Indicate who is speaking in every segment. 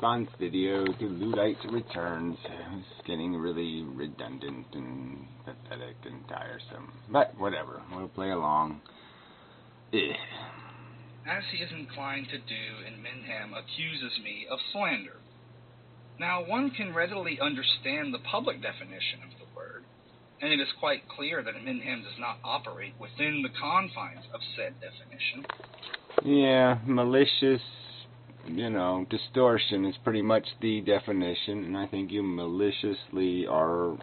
Speaker 1: response video to Luddite Returns. It's getting really redundant and pathetic and tiresome. But whatever, we'll play along.
Speaker 2: As he is inclined to do, Inmendham accuses me of slander. Now, one can readily understand the public definition of the word, and it is quite clear that Inmendham does not operate within the confines of said definition.
Speaker 1: Yeah, malicious, distortion is pretty much the definition, and I think you maliciously are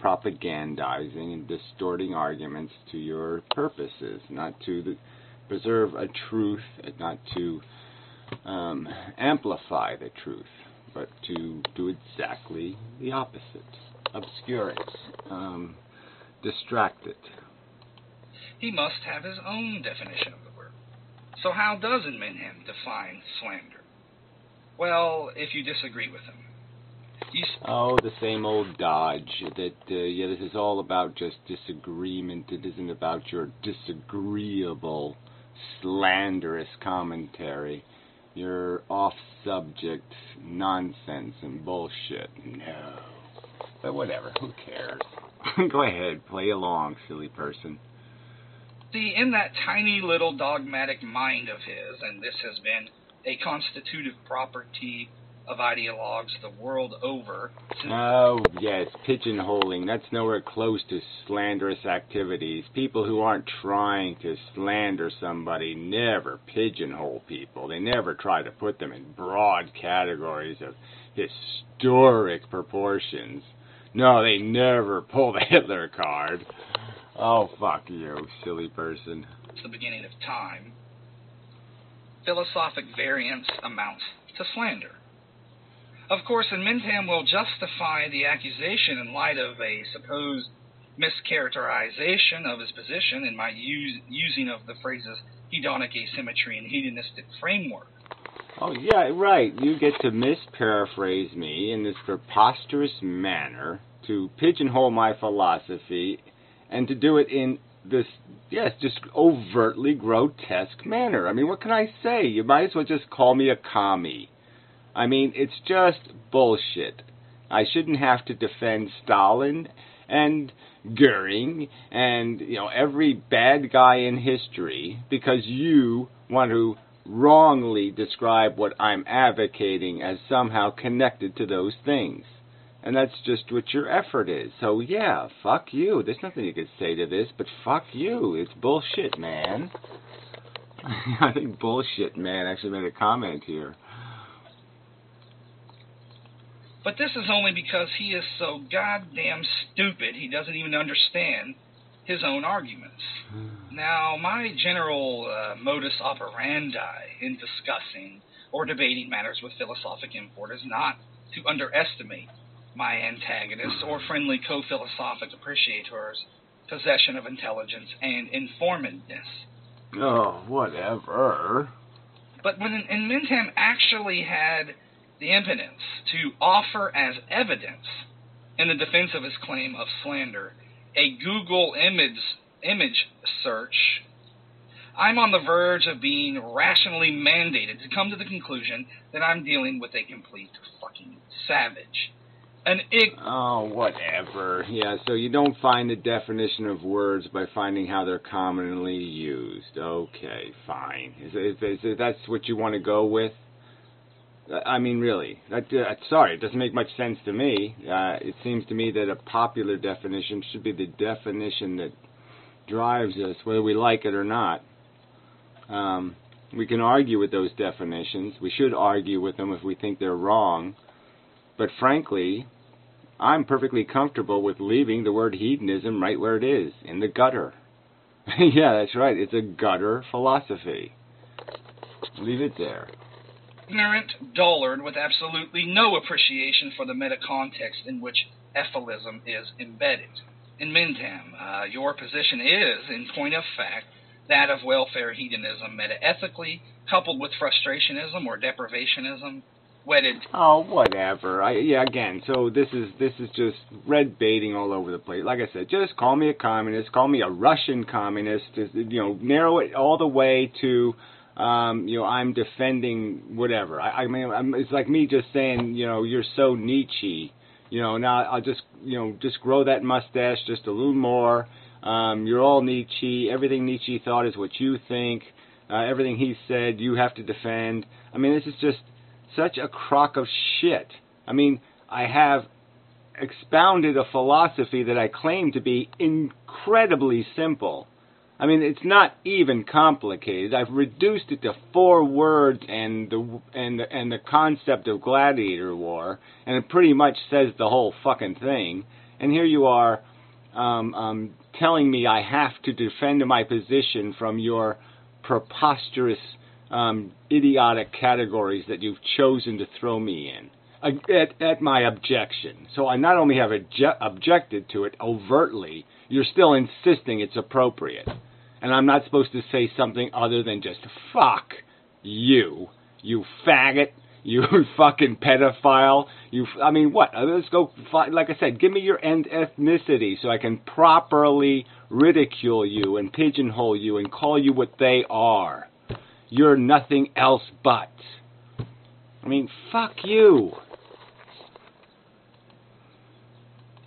Speaker 1: propagandizing and distorting arguments to your purposes, not to preserve a truth, not to amplify the truth, but to do exactly the opposite. Obscure it, distract it.
Speaker 2: He must have his own definition of the word. So how does Inmendham define slander? Well, if you disagree with him.
Speaker 1: The same old dodge that, this is all about just disagreement. It isn't about your disagreeable, slanderous commentary. Your off-subject nonsense and bullshit. No. But whatever, who cares? Go ahead, play along, silly person.
Speaker 2: See, in that tiny little dogmatic mind of his, and this has been a constitutive property of ideologues the world over.
Speaker 1: Oh, yes, pigeonholing. That's nowhere close to slanderous activities. People who aren't trying to slander somebody never pigeonhole people. They never try to put them in broad categories of historic proportions. No, they never pull the Hitler card. Oh, fuck you, silly person.
Speaker 2: It's the beginning of time. Philosophic variance amounts to slander. Of course, Inmendham will justify the accusation in light of a supposed mischaracterization of his position in my using of the phrases hedonic asymmetry and hedonistic framework.
Speaker 1: Oh, yeah, right. You get to misparaphrase me in this preposterous manner, to pigeonhole my philosophy, and to do it in this, just overtly grotesque manner. I mean, what can I say? You might as well just call me a commie. I mean, it's just bullshit. I shouldn't have to defend Stalin and Goering and, every bad guy in history because you want to wrongly describe what I'm advocating as somehow connected to those things. And that's just what your effort is. So, yeah, fuck you. There's nothing you could say to this, but fuck you. It's bullshit, man. I think bullshit, man, actually made a comment here.
Speaker 2: But this is only because he is so goddamn stupid he doesn't even understand his own arguments. Now, my general modus operandi in discussing or debating matters with philosophic import is not to underestimate my antagonists or friendly co-philosophic appreciators' possession of intelligence and informedness.
Speaker 1: Oh, whatever.
Speaker 2: But when Inmendham actually had the impotence to offer as evidence in the defense of his claim of slander a Google image search, I'm on the verge of being rationally mandated to come to the conclusion that I'm dealing with a complete fucking savage.
Speaker 1: Oh, whatever. Yeah, so you don't find the definition of words by finding how they're commonly used. Okay, fine. Is that's what you want to go with? I mean, really. Sorry, it doesn't make much sense to me. It seems to me that a popular definition should be the definition that drives us, whether we like it or not. We can argue with those definitions. We should argue with them if we think they're wrong. But frankly, I'm perfectly comfortable with leaving the word hedonism right where it is, in the gutter. Yeah, that's right. It's a gutter philosophy. Leave it there.
Speaker 2: Ignorant dullard with absolutely no appreciation for the meta-context in which efilism is embedded. Inmendham, your position is, in point of fact, that of welfare hedonism meta-ethically, coupled with frustrationism or deprivationism, wedded.
Speaker 1: Oh, whatever. Again, so this is just red baiting all over the place. Like I said, just call me a communist, call me a Russian communist, narrow it all the way to I'm defending whatever. I mean, it's like me just saying, you're so Nietzsche. Now I'll just grow that mustache just a little more. You're all Nietzsche. Everything Nietzsche thought is what you think. Everything he said, you have to defend. I mean, this is just such a crock of shit. I mean, I have expounded a philosophy that I claim to be incredibly simple. I mean, it's not even complicated. I've reduced it to 4 words and the concept of gladiator war, and it pretty much says the whole fucking thing. And here you are telling me I have to defend my position from your preposterous, idiotic categories that you've chosen to throw me in at my objection. So I not only have objected to it overtly, you're still insisting it's appropriate. And I'm not supposed to say something other than just, fuck you faggot, you fucking pedophile, what? Let's go, like I said, give me your ethnicity so I can properly ridicule you and pigeonhole you and call you what they are. You're nothing else but. Fuck you.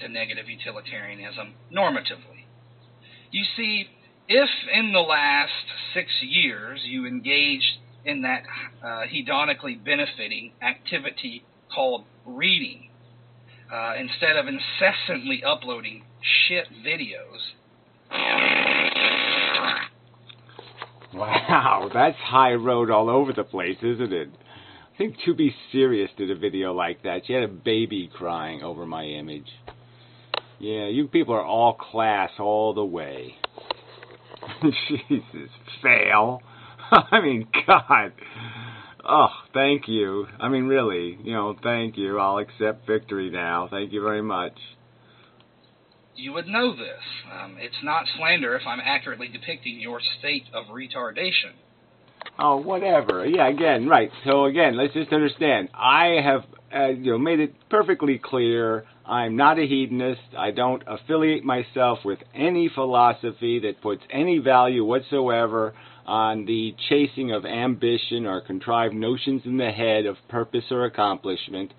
Speaker 2: The negative utilitarianism normatively. You see, if in the last 6 years you engaged in that hedonically benefiting activity called reading, instead of incessantly uploading shit videos.
Speaker 1: Wow, that's high road all over the place, isn't it? I think To Be Serious did a video like that. She had a baby crying over my image. Yeah, you people are all class all the way. Jesus, fail. God. Oh, thank you. Really, thank you. I'll accept victory now. Thank you very much.
Speaker 2: You would know this. It's not slander if I'm accurately depicting your state of retardation.
Speaker 1: Oh, whatever. Yeah, again, right. So again, let's just understand. I have, made it perfectly clear. I'm not a hedonist. I don't affiliate myself with any philosophy that puts any value whatsoever on the chasing of ambition or contrived notions in the head of purpose or accomplishment.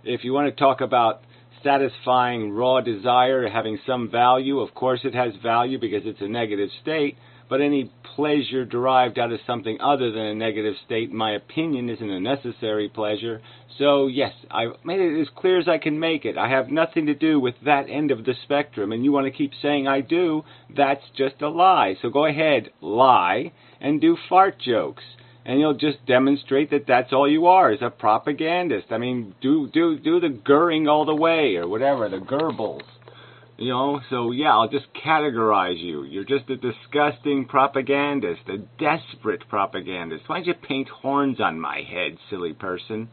Speaker 1: If you want to talk about satisfying raw desire having some value, of course it has value because it's a negative state. But any pleasure derived out of something other than a negative state, in my opinion, isn't a necessary pleasure. So, yes, I've made it as clear as I can make it. I have nothing to do with that end of the spectrum, and you want to keep saying I do, that's just a lie. So go ahead, lie, and do fart jokes. And you'll just demonstrate that that's all you are, is a propagandist. Do the Goering all the way, or whatever, the Goebbels. So yeah, I'll just categorize you. You're just a disgusting propagandist, a desperate propagandist. Why don't you paint horns on my head, silly person?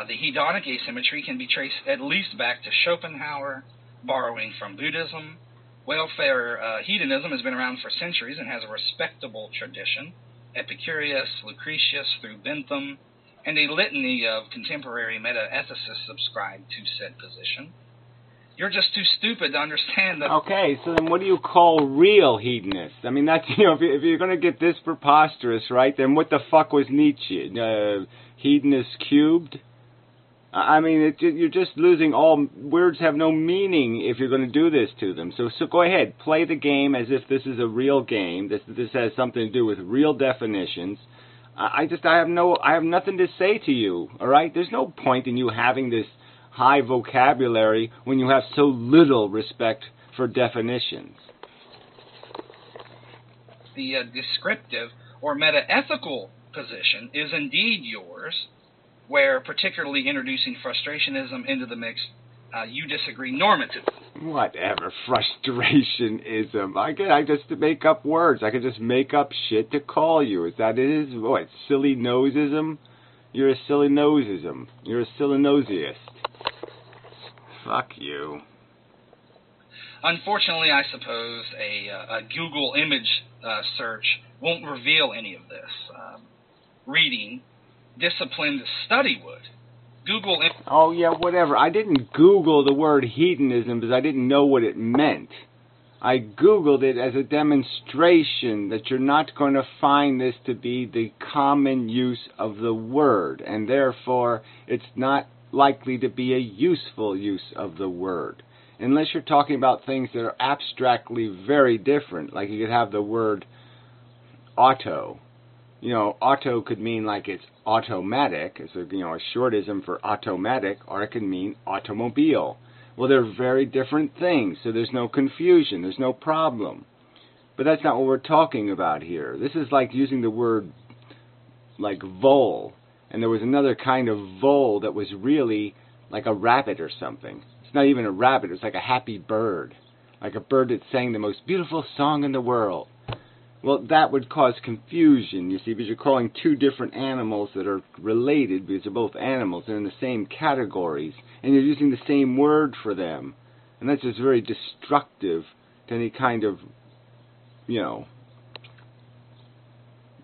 Speaker 2: The hedonic asymmetry can be traced at least back to Schopenhauer, borrowing from Buddhism. Welfare hedonism has been around for centuries and has a respectable tradition. Epicurus, Lucretius, through Bentham, and a litany of contemporary meta-ethicists subscribe to said position. You're just too stupid to understand that. Okay,
Speaker 1: so then what do you call real hedonists? That's, if you're going to get this preposterous, right, then what the fuck was Nietzsche? Hedonist cubed? You're just losing all, words have no meaning if you're going to do this to them. So go ahead, play the game as if this is a real game. This has something to do with real definitions. I have nothing to say to you, all right? There's no point in you having this high vocabulary when you have so little respect for definitions.
Speaker 2: The descriptive or meta-ethical position is indeed yours, where, particularly introducing frustrationism into the mix, you disagree normatively.
Speaker 1: Whatever, frustrationism. I just make up words. I could just make up shit to call you. Is that it? What, silly nosism? You're a silly nosism. You're a silly nosiest. Fuck you.
Speaker 2: Unfortunately, I suppose a Google image search won't reveal any of this. Reading, disciplined study would.
Speaker 1: Oh, yeah, whatever. I didn't Google the word hedonism because I didn't know what it meant. I Googled it as a demonstration that you're not going to find this to be the common use of the word, and therefore it's not likely to be a useful use of the word. Unless you're talking about things that are abstractly very different, like you could have the word auto. Auto could mean like it's automatic, it's a shortism for automatic, or it could mean automobile. Well, they're very different things, so there's no confusion, there's no problem. But that's not what we're talking about here. This is like using the word like vole, and there was another kind of vole that was really like a rabbit or something. It's not even a rabbit, it's like a happy bird. Like a bird that sang the most beautiful song in the world. Well, that would cause confusion, you see, because you're calling two different animals that are related because they're both animals. They're in the same categories, and you're using the same word for them. And that's just very destructive to any kind of,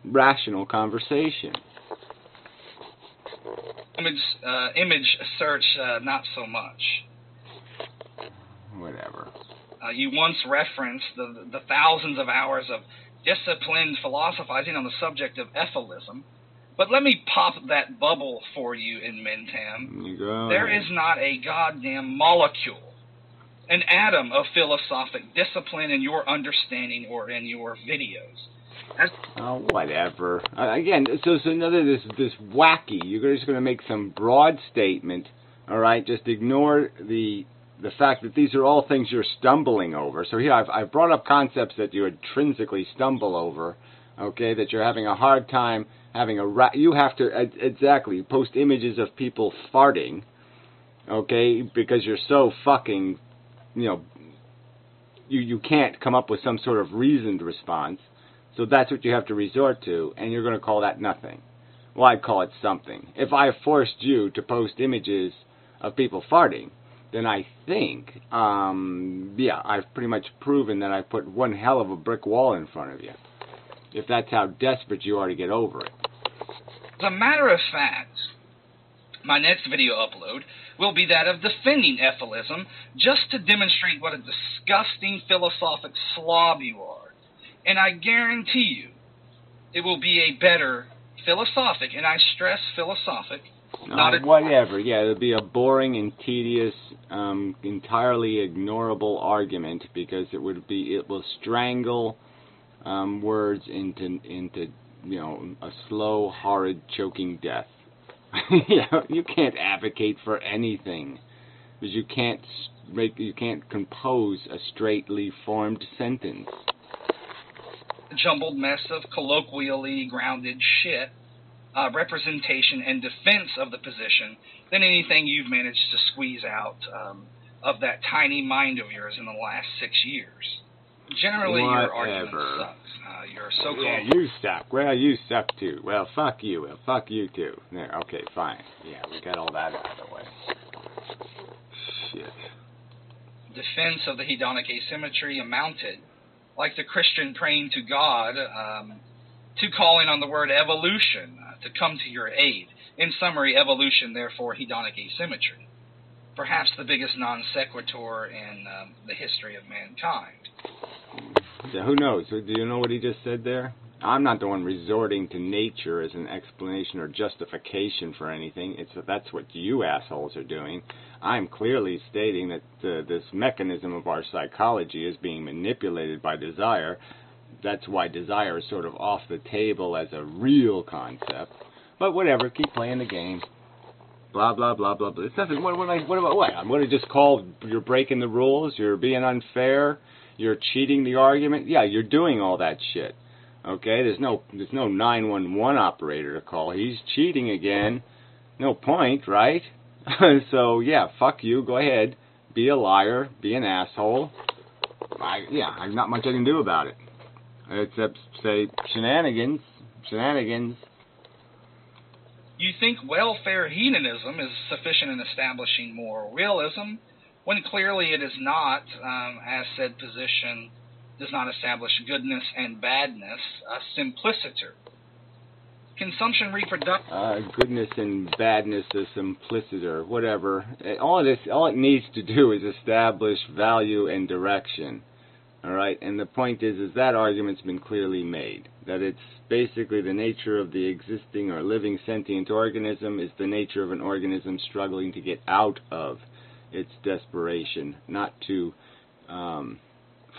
Speaker 1: rational conversation.
Speaker 2: Image search, not so much.
Speaker 1: Whatever.
Speaker 2: You once referenced the thousands of hours of disciplined philosophizing on the subject of efilism, but let me pop that bubble for you, Inmendham. There is not a goddamn molecule, an atom of philosophic discipline in your understanding or in your videos.
Speaker 1: Whatever. Again, so another this wacky. You're just going to make some broad statement. All right, just ignore the fact that these are all things you're stumbling over. So here I've brought up concepts that you intrinsically stumble over, okay, that you're having a hard time having you have to exactly post images of people farting, okay, because you're so fucking, you can't come up with some sort of reasoned response. So that's what you have to resort to, and you're going to call that nothing. Well, I'd call it something. If I forced you to post images of people farting, then I think, I've pretty much proven that I put one hell of a brick wall in front of you. If that's how desperate you are to get over it.
Speaker 2: As a matter of fact, my next video upload will be that of defending efilism, just to demonstrate what a disgusting philosophic slob you are. And I guarantee you, it will be a better philosophic, and I stress philosophic,
Speaker 1: whatever. Yeah, it'll be a boring and tedious, entirely ignorable argument because it will strangle words into a slow, horrid, choking death. You can't advocate for anything because you can't compose a straightly formed sentence.
Speaker 2: A jumbled mess of colloquially grounded shit. Representation and defense of the position than anything you've managed to squeeze out of that tiny mind of yours in the last 6 years. Generally, your argument sucks. You're so-called...
Speaker 1: Yeah, you suck. Well, you suck too. Well, fuck you. Well, fuck you too. There, okay, fine. Yeah, we got all that out of the way. Shit.
Speaker 2: Defense of the hedonic asymmetry amounted, like the Christian praying to God, to calling on the word evolution to come to your aid. In summary, evolution, therefore, hedonic asymmetry. Perhaps the biggest non sequitur in the history of mankind.
Speaker 1: Yeah, who knows? Do you know what he just said there? I'm not the one resorting to nature as an explanation or justification for anything. That's what you assholes are doing. I'm clearly stating that this mechanism of our psychology is being manipulated by desire. That's why desire is sort of off the table as a real concept. But whatever, keep playing the game. Blah, blah, blah, blah, blah. It's nothing. What about what? I'm going to just call you're breaking the rules, you're being unfair, you're cheating the argument. Yeah, you're doing all that shit. Okay, there's no 911 operator to call. He's cheating again. No point, right? So, yeah, fuck you. Go ahead. Be a liar. Be an asshole. There's not much I can do about it. Except say shenanigans.
Speaker 2: You think welfare hedonism is sufficient in establishing moral realism, when clearly it is not, as said position does not establish goodness and badness, a simpliciter. Consumption reproductive...
Speaker 1: goodness and badness, a simpliciter, whatever. All it needs to do is establish value and direction. All right, and the point is that argument's been clearly made, that it's basically the nature of the existing or living sentient organism is the nature of an organism struggling to get out of its desperation, not to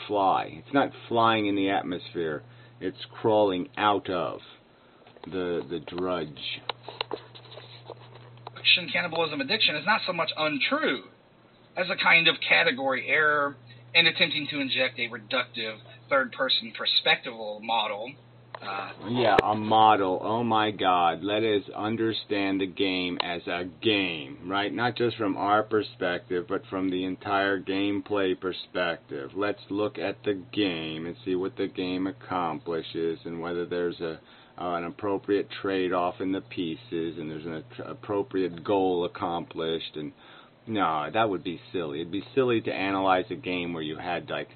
Speaker 1: fly. It's not flying in the atmosphere, it's crawling out of the drudge.
Speaker 2: Cannibalism addiction is not so much untrue as a kind of category error in attempting to inject a reductive third-person perspectival model.
Speaker 1: Yeah, a model. Oh my God. Let us understand the game as a game, right? Not just from our perspective, but from the entire gameplay perspective. Let's look at the game and see what the game accomplishes and whether there's an appropriate trade-off in the pieces and there's an appropriate goal accomplished. And no, that would be silly. It'd be silly to analyze a game where you had, like,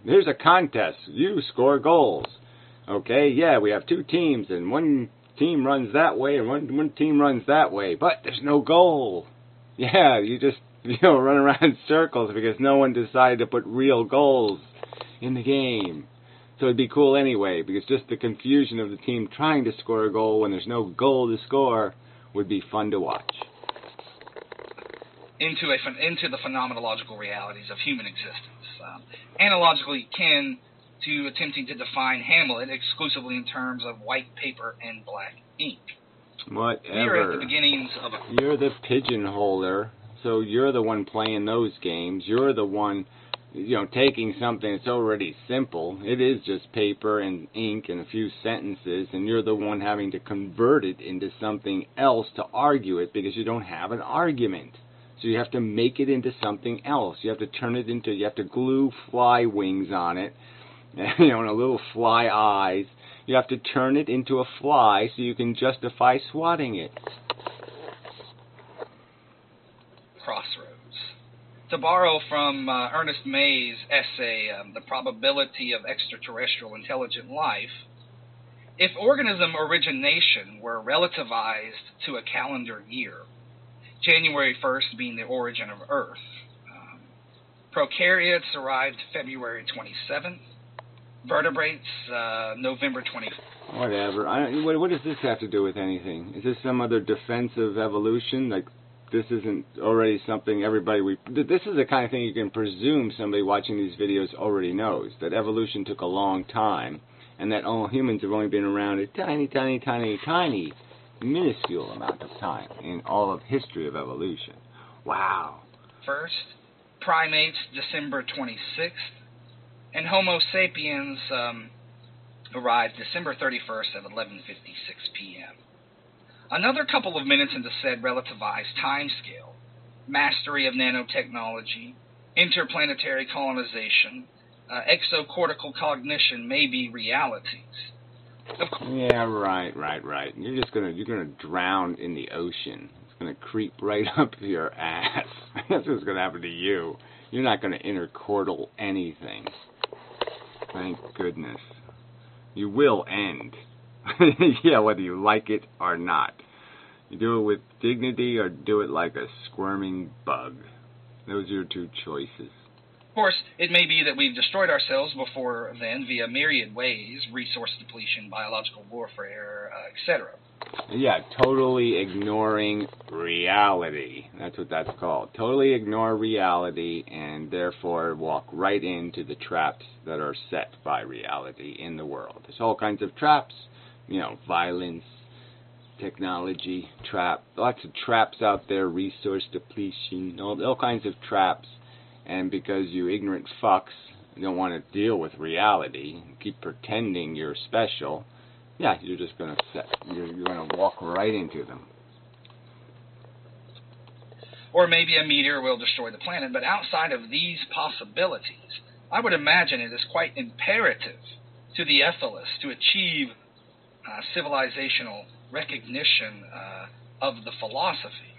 Speaker 1: there's a contest. You score goals. Okay, yeah, we have two teams, and one team runs that way, and one team runs that way, but there's no goal. Yeah, you just, run around in circles because no one decided to put real goals in the game. So it'd be cool anyway, because just the confusion of the team trying to score a goal when there's no goal to score would be fun to watch.
Speaker 2: Into the phenomenological realities of human existence. Analogically akin to attempting to define Hamlet exclusively in terms of white paper and black ink.
Speaker 1: Whatever.
Speaker 2: We're at the beginnings of
Speaker 1: You're the pigeonholer, so you're the one playing those games. You're the one, taking something that's already simple. It is just paper and ink and a few sentences, and you're the one having to convert it into something else to argue it because you don't have an argument. So you have to make it into something else. You have to glue fly wings on it, and a little fly eyes. You have to turn it into a fly so you can justify swatting it.
Speaker 2: Crossroads. To borrow from Ernest May's essay, The Probability of Extraterrestrial Intelligent Life, if organism origination were relativized to a calendar year, January 1st being the origin of Earth, prokaryotes arrived February 27th, vertebrates November 25th.
Speaker 1: Whatever. What does this have to do with anything? Is this some other defensive evolution? Like, this isn't already something this is the kind of thing you can presume somebody watching these videos already knows, that evolution took a long time, and that all humans have only been around a tiny, tiny, tiny, tiny, minuscule amount of time in all of history of evolution. Wow.
Speaker 2: First, primates December 26th, and Homo sapiens arrived December 31st at 11:56 p.m. Another couple of minutes into said relativized timescale, mastery of nanotechnology, interplanetary colonization, exocortical cognition may be realities.
Speaker 1: Yeah, right. You're gonna drown in the ocean. It's gonna creep right up your ass. That's what's gonna happen to you. You're not gonna intercortal anything. Thank goodness. You will end. Yeah, whether you like it or not. You do it with dignity or do it like a squirming bug. Those are your two choices.
Speaker 2: Of course, it may be that we've destroyed ourselves before then via myriad ways, resource depletion, biological warfare, etc.
Speaker 1: Yeah, totally ignoring reality. That's what that's called. Totally ignore reality and therefore walk right into the traps that are set by reality in the world. There's all kinds of traps, violence, technology, lots of traps out there, resource depletion, all kinds of traps. And because you ignorant fucks don't want to deal with reality, keep pretending you're special, yeah, you're just going to walk right into them.
Speaker 2: Or maybe a meteor will destroy the planet, but outside of these possibilities, I would imagine it is quite imperative to the efilist to achieve civilizational recognition of the philosophy.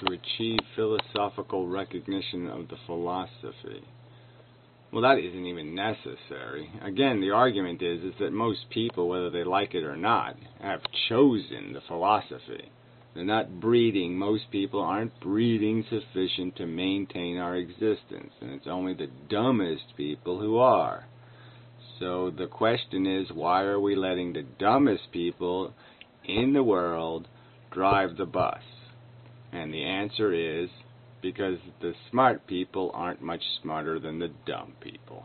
Speaker 1: To achieve philosophical recognition of the philosophy. Well, that isn't even necessary. Again, the argument is that most people, whether they like it or not, have chosen the philosophy. They're not breeding. Most people aren't breeding sufficient to maintain our existence, and it's only the dumbest people who are. So the question is, why are we letting the dumbest people in the world drive the bus? And the answer is because the smart people aren't much smarter than the dumb people.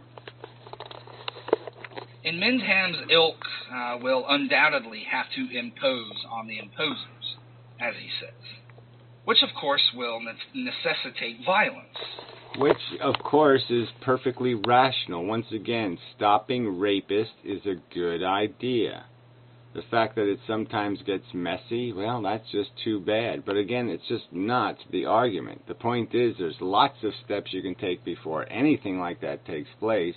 Speaker 2: Inmendham's ilk will undoubtedly have to impose on the imposers, as he says, which of course will necessitate violence.
Speaker 1: Which, of course, is perfectly rational. Once again, stopping rapists is a good idea. The fact that it sometimes gets messy, well, that's just too bad. But again, it's just not the argument. The point is there's lots of steps you can take before anything like that takes place.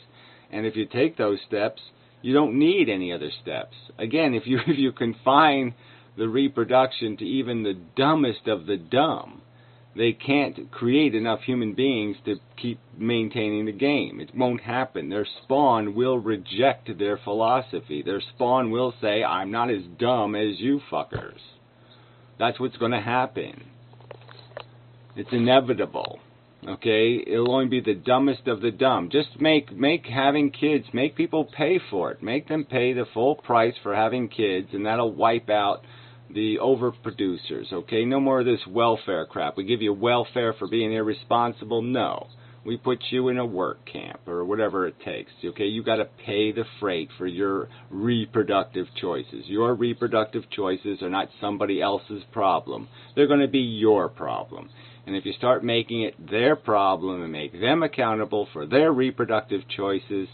Speaker 1: And if you take those steps, you don't need any other steps. Again, if you confine the reproduction to even the dumbest of the dumb, they can't create enough human beings to keep maintaining the game. It won't happen. Their spawn will reject their philosophy. Their spawn will say, I'm not as dumb as you fuckers. That's what's going to happen. It's inevitable. Okay? It'll only be the dumbest of the dumb. Just make having kids, make people pay for it. Make them pay the full price for having kids, and that'll wipe out the overproducers, okay? No more of this welfare crap. We give you welfare for being irresponsible? No. We put you in a work camp or whatever it takes, okay? You got to pay the freight for your reproductive choices. Your reproductive choices are not somebody else's problem. They're going to be your problem. And if you start making it their problem and make them accountable for their reproductive choices,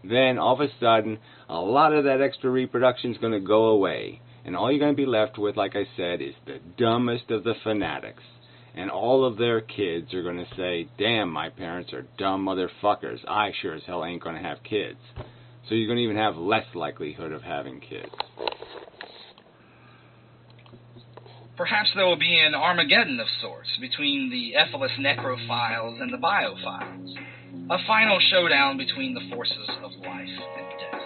Speaker 1: then all of a sudden, a lot of that extra reproduction is going to go away. And all you're going to be left with, like I said, is the dumbest of the fanatics. And all of their kids are going to say, damn, my parents are dumb motherfuckers. I sure as hell ain't going to have kids. So you're going to even have less likelihood of having kids.
Speaker 2: Perhaps there will be an Armageddon of sorts between the efilist necrophiles and the biophiles. A final showdown between the forces of life and death.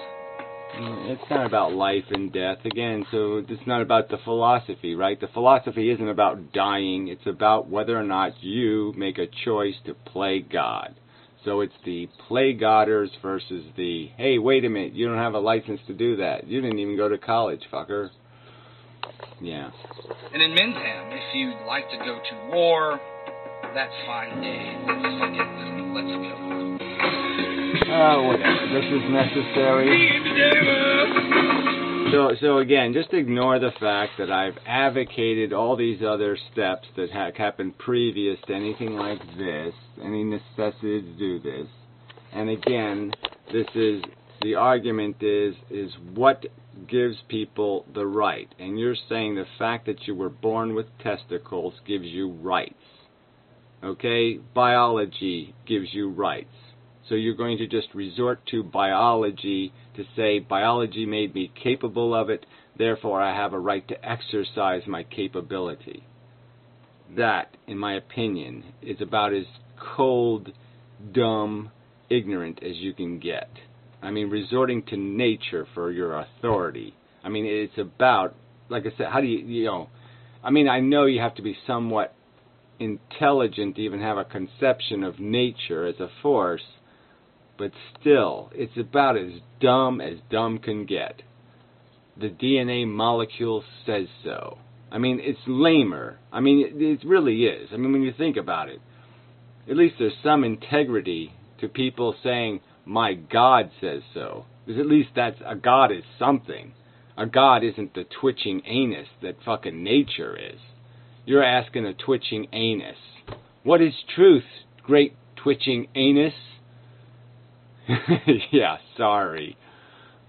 Speaker 1: It's not about life and death, again, so it's not about the philosophy, right? The philosophy isn't about dying, it's about whether or not you make a choice to play God. So it's the play Godders versus the, hey, wait a minute, you don't have a license to do that. You didn't even go to college, fucker. Yeah.
Speaker 2: And in Inmendham, if you'd like to go to war, that's fine, Dave. Fuck it, let's go.
Speaker 1: Oh, whatever. This is necessary. So again, just ignore the fact that I've advocated all these other steps that happened previous to anything like this, any necessity to do this. And again, this is, the argument is what gives people the right. And you're saying the fact that you were born with testicles gives you rights. Okay? Biology gives you rights. So you're going to just resort to biology to say biology made me capable of it, therefore I have a right to exercise my capability. That, in my opinion, is about as cold, dumb, ignorant as you can get. I mean, resorting to nature for your authority. I mean, it's about, like I said, how do you I mean, I know you have to be somewhat intelligent to even have a conception of nature as a force, but still, it's about as dumb can get. The DNA molecule says so. I mean, it's lamer. I mean, it really is. I mean, when you think about it, at least there's some integrity to people saying, my God says so. Because at least a God is something. A God isn't the twitching anus that fucking nature is. You're asking a twitching anus. What is truth, great twitching anus? Yeah, sorry.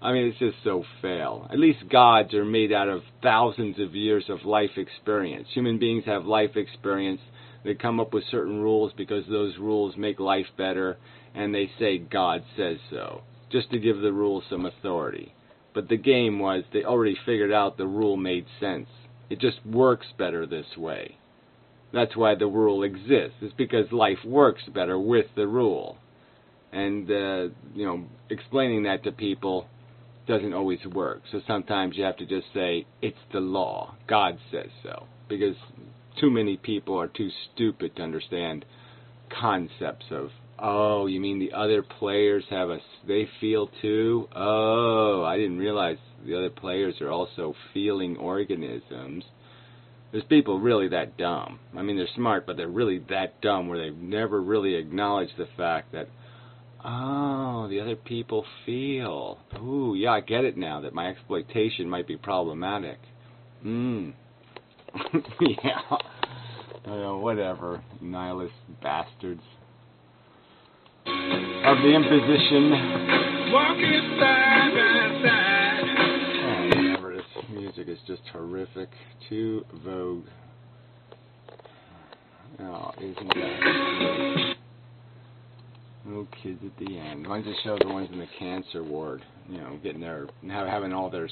Speaker 1: I mean, it's just so fail. At least gods are made out of thousands of years of life experience. Human beings have life experience. They come up with certain rules because those rules make life better, and they say God says so, just to give the rule some authority. But the game was they already figured out the rule made sense. It just works better this way. That's why the rule exists. It's because life works better with the rule. And, explaining that to people doesn't always work. So sometimes you have to just say, it's the law. God says so. because too many people are too stupid to understand concepts of, oh, you mean the other players they feel too? Oh, I didn't realize the other players are also feeling organisms. There's people really that dumb. I mean, they're smart, but they're really that dumb where they've never really acknowledged the fact that, oh, the other people feel. Ooh, yeah, I get it now, that my exploitation might be problematic. Yeah. Whatever, nihilist bastards. Of the imposition.
Speaker 2: Walking side by side.
Speaker 1: Whatever, this music is just horrific. Too vogue. Oh, isn't that great? No kids at the end. Why don't you show the ones in the cancer ward? You know, getting having all their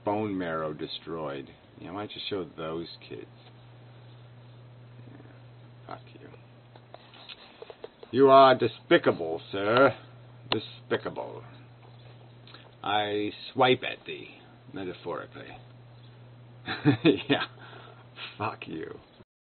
Speaker 1: bone marrow destroyed. You know, why don't you show those kids? Fuck you. You are despicable, sir. Despicable. I swipe at thee, metaphorically. Yeah. Fuck you.